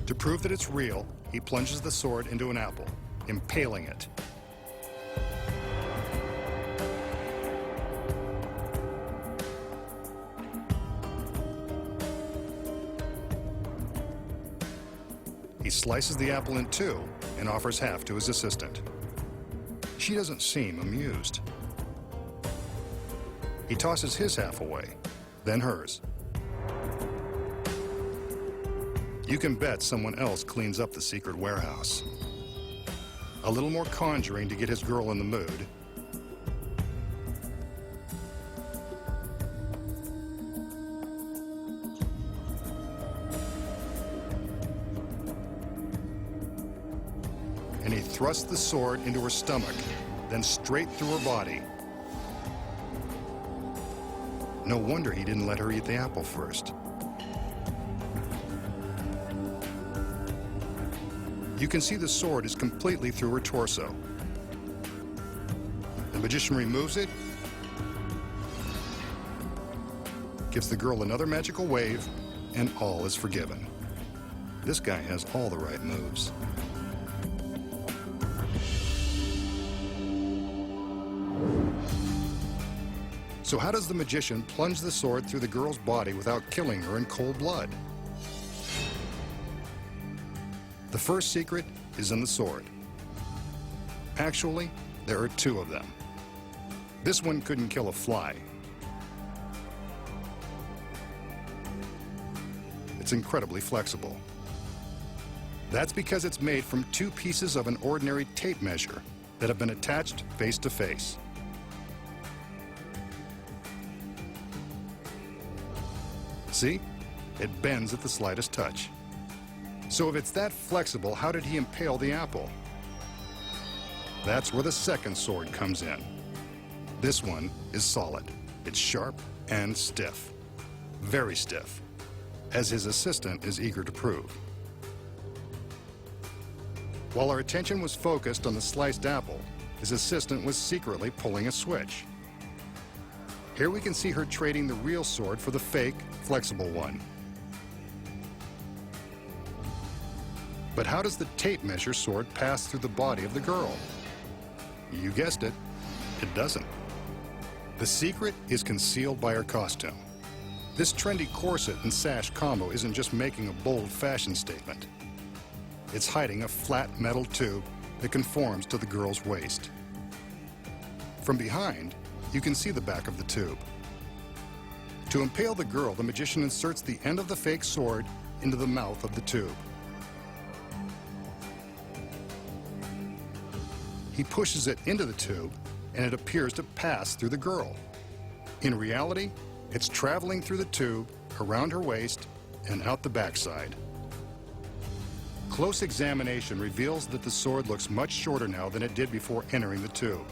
To prove that it's real, he plunges the sword into an apple, impaling it. He slices the apple in two and offers half to his assistant. She doesn't seem amused. He tosses his half away, then hers. You can bet someone else cleans up the secret warehouse. A little more conjuring to get his girl in the mood. And he thrusts the sword into her stomach, then straight through her body. No wonder he didn't let her eat the apple first. You can see the sword is completely through her torso. The magician removes it, gives the girl another magical wave, and all is forgiven. This guy has all the right moves. So how does the magician plunge the sword through the girl's body without killing her in cold blood? The first secret is in the sword. Actually, there are two of them. This one couldn't kill a fly. It's incredibly flexible. That's because it's made from two pieces of an ordinary tape measure that have been attached face to face. See? It bends at the slightest touch. So if it's that flexible, how did he impale the apple? That's where the second sword comes in. This one is solid. It's sharp and stiff. Very stiff, as his assistant is eager to prove. While our attention was focused on the sliced apple, his assistant was secretly pulling a switch. Here we can see her trading the real sword for the fake, flexible one. But how does the tape measure sword pass through the body of the girl? You guessed it, it doesn't. The secret is concealed by her costume. This trendy corset and sash combo isn't just making a bold fashion statement. It's hiding a flat metal tube that conforms to the girl's waist. From behind, you can see the back of the tube. To impale the girl, the magician inserts the end of the fake sword into the mouth of the tube. He pushes it into the tube, and it appears to pass through the girl. In reality, it's traveling through the tube, around her waist, and out the backside. Close examination reveals that the sword looks much shorter now than it did before entering the tube.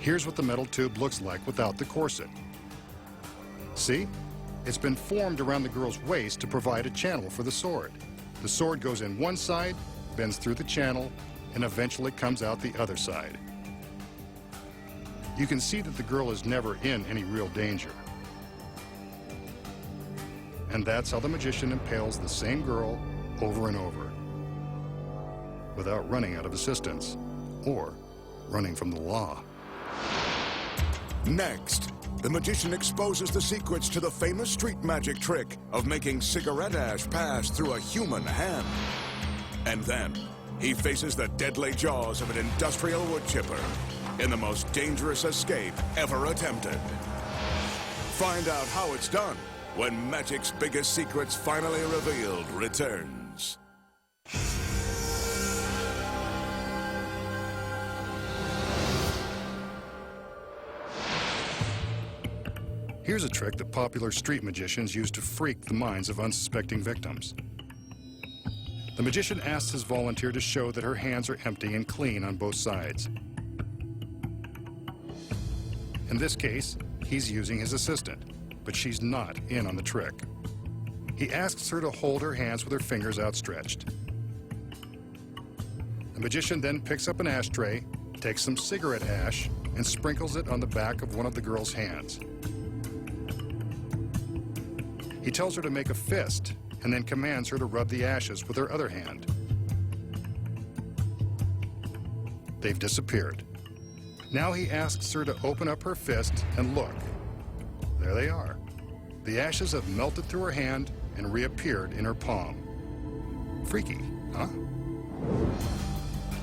Here's what the metal tube looks like without the corset. See? It's been formed around the girl's waist to provide a channel for the sword. The sword goes in one side, bends through the channel, and eventually comes out the other side. You can see that the girl is never in any real danger. And that's how the magician impales the same girl over and over, without running out of assistance or running from the law. Next, the magician exposes the secrets to the famous street magic trick of making cigarette ash pass through a human hand. And then, he faces the deadly jaws of an industrial wood chipper in the most dangerous escape ever attempted. Find out how it's done when magic's biggest secrets finally revealed returns. Here's a trick that popular street magicians use to freak the minds of unsuspecting victims. The magician asks his volunteer to show that her hands are empty and clean on both sides. In this case, he's using his assistant, but she's not in on the trick. He asks her to hold her hands with her fingers outstretched. The magician then picks up an ashtray, takes some cigarette ash, and sprinkles it on the back of one of the girl's hands. He tells her to make a fist and then commands her to rub the ashes with her other hand. They've disappeared. Now he asks her to open up her fist and look. There they are. The ashes have melted through her hand and reappeared in her palm. Freaky, huh?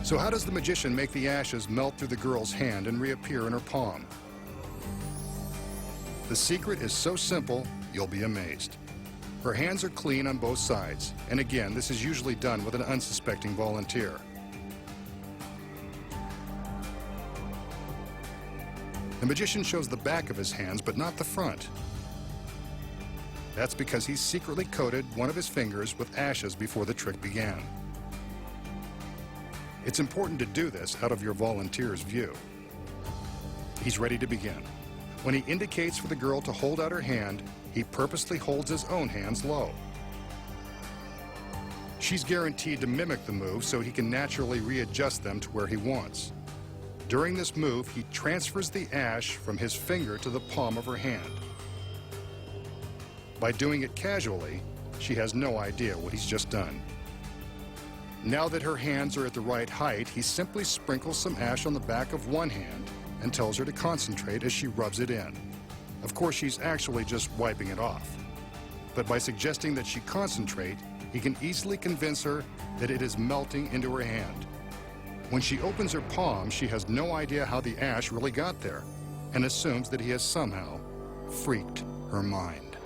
So how does the magician make the ashes melt through the girl's hand and reappear in her palm? The secret is so simple, you'll be amazed. Her hands are clean on both sides, and again, this is usually done with an unsuspecting volunteer. The magician shows the back of his hands, but not the front. That's because he secretly coated one of his fingers with ashes before the trick began. It's important to do this out of your volunteer's view. He's ready to begin. When he indicates for the girl to hold out her hand, he purposely holds his own hands low. She's guaranteed to mimic the move so he can naturally readjust them to where he wants. During this move, he transfers the ash from his finger to the palm of her hand. By doing it casually, she has no idea what he's just done. Now that her hands are at the right height, he simply sprinkles some ash on the back of one hand and tells her to concentrate as she rubs it in. Of course, she's actually just wiping it off. But by suggesting that she concentrate, he can easily convince her that it is melting into her hand. When she opens her palm, she has no idea how the ash really got there and assumes that he has somehow freaked her mind.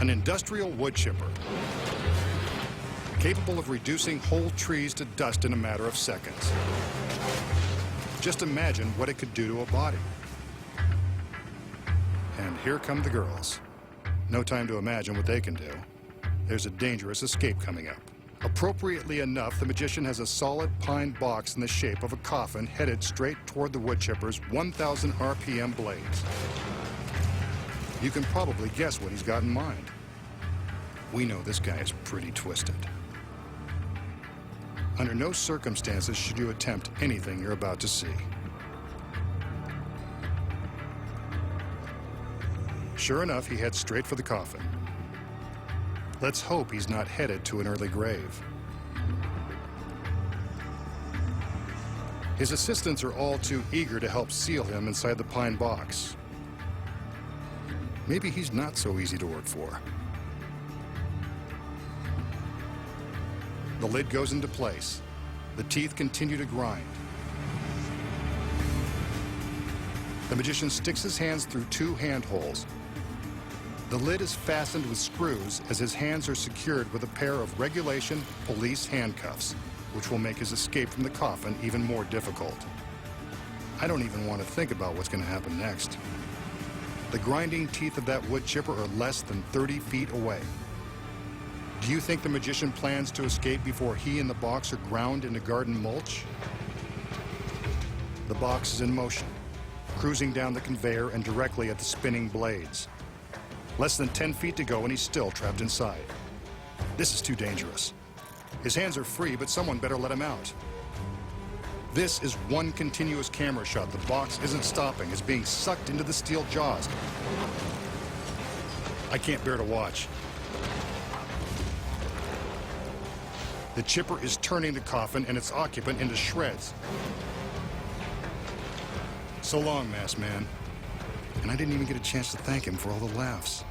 An industrial wood chipper, capable of reducing whole trees to dust in a matter of seconds. Just imagine what it could do to a body. And here come the girls. No time to imagine what they can do. There's a dangerous escape coming up. Appropriately enough, the magician has a solid pine box in the shape of a coffin headed straight toward the wood chipper's 1,000 RPM blades. You can probably guess what he's got in mind. We know this guy is pretty twisted. Under no circumstances should you attempt anything you're about to see. Sure enough, he heads straight for the coffin. Let's hope he's not headed to an early grave. His assistants are all too eager to help seal him inside the pine box. Maybe he's not so easy to work for. The lid goes into place. The teeth continue to grind. The magician sticks his hands through two handholds. The lid is fastened with screws as his hands are secured with a pair of regulation police handcuffs, which will make his escape from the coffin even more difficult. I don't even want to think about what's going to happen next. The grinding teeth of that wood chipper are less than 30 feet away. Do you think the magician plans to escape before he and the box are ground into garden mulch? The box is in motion, cruising down the conveyor and directly at the spinning blades. Less than 10 feet to go and he's still trapped inside. This is too dangerous. His hands are free, but someone better let him out. This is one continuous camera shot. The box isn't stopping. It's being sucked into the steel jaws. I can't bear to watch. The chipper is turning the coffin and its occupant into shreds. So long, masked man. And I didn't even get a chance to thank him for all the laughs.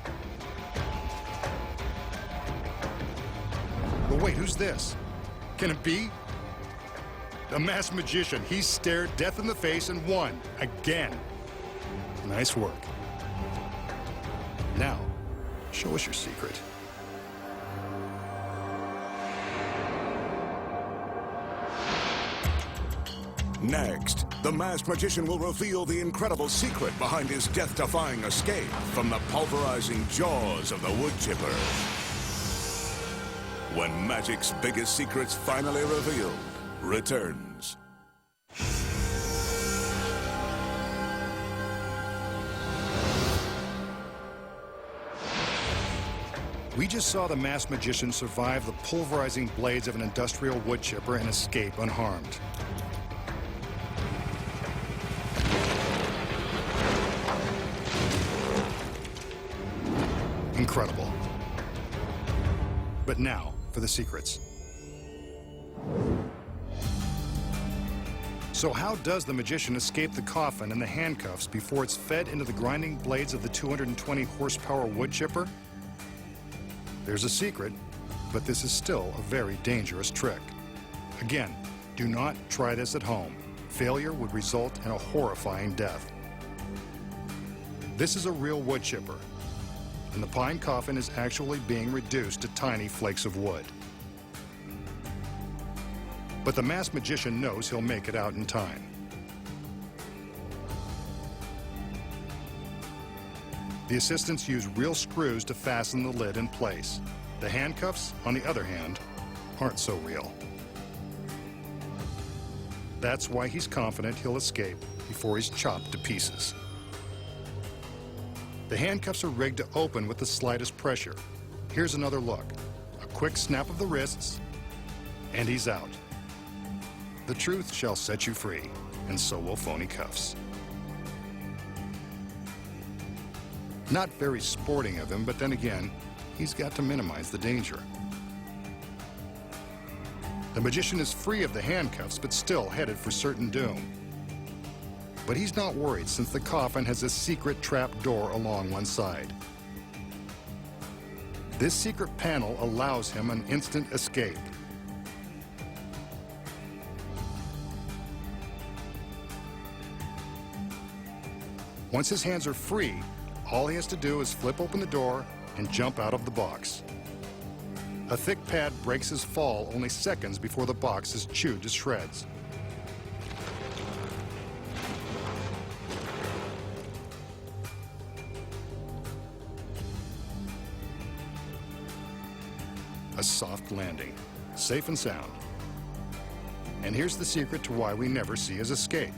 But wait, who's this? Can it be? A masked magician. He stared death in the face and won. Again. Nice work. Now, show us your secret. Next, the masked magician will reveal the incredible secret behind his death-defying escape from the pulverizing jaws of the wood chipper. When magic's biggest secrets finally revealed returns. We just saw the masked magician survive the pulverizing blades of an industrial wood chipper and escape unharmed. Incredible. But now for the secrets. So how does the magician escape the coffin and the handcuffs before it's fed into the grinding blades of the 220 horsepower wood chipper? There's a secret, but this is still a very dangerous trick. Again, do not try this at home. Failure would result in a horrifying death. This is a real wood chipper, and the pine coffin is actually being reduced to tiny flakes of wood. But the masked magician knows he'll make it out in time. The assistants use real screws to fasten the lid in place. The handcuffs, on the other hand, aren't so real. That's why he's confident he'll escape before he's chopped to pieces. The handcuffs are rigged to open with the slightest pressure. Here's another look. A quick snap of the wrists, and he's out. The truth shall set you free, and so will phony cuffs. Not very sporting of him, but then again, he's got to minimize the danger. The magician is free of the handcuffs, but still headed for certain doom. But he's not worried, since the coffin has a secret trap door along one side. This secret panel allows him an instant escape. Once his hands are free, all he has to do is flip open the door and jump out of the box. A thick pad breaks his fall only seconds before the box is chewed to shreds. A soft landing, safe and sound. And here's the secret to why we never see his escape.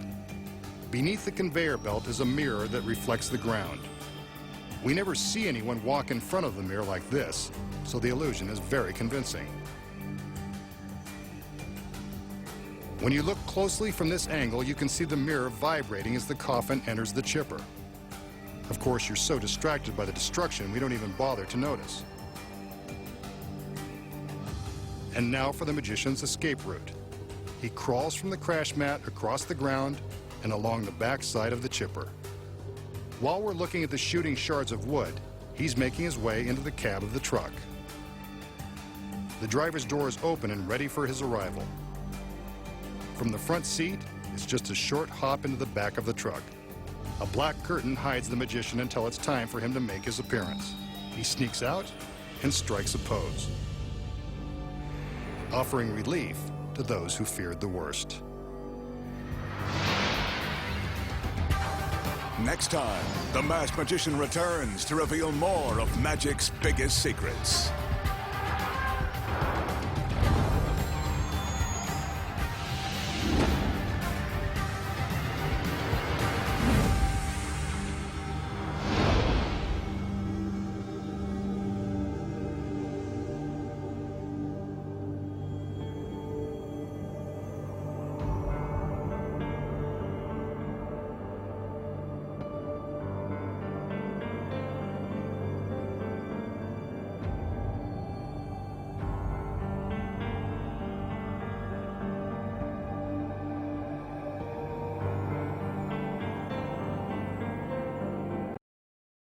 Beneath the conveyor belt is a mirror that reflects the ground. We never see anyone walk in front of the mirror like this, so the illusion is very convincing. When you look closely from this angle, you can see the mirror vibrating as the coffin enters the chipper. Of course, you're so distracted by the destruction, we don't even bother to notice. And now for the magician's escape route. He crawls from the crash mat across the ground and along the back side of the chipper. While we're looking at the shooting shards of wood, he's making his way into the cab of the truck. The driver's door is open and ready for his arrival. From the front seat, it's just a short hop into the back of the truck. A black curtain hides the magician until it's time for him to make his appearance. He sneaks out and strikes a pose, offering relief to those who feared the worst. Next time, the masked magician returns to reveal more of magic's biggest secrets.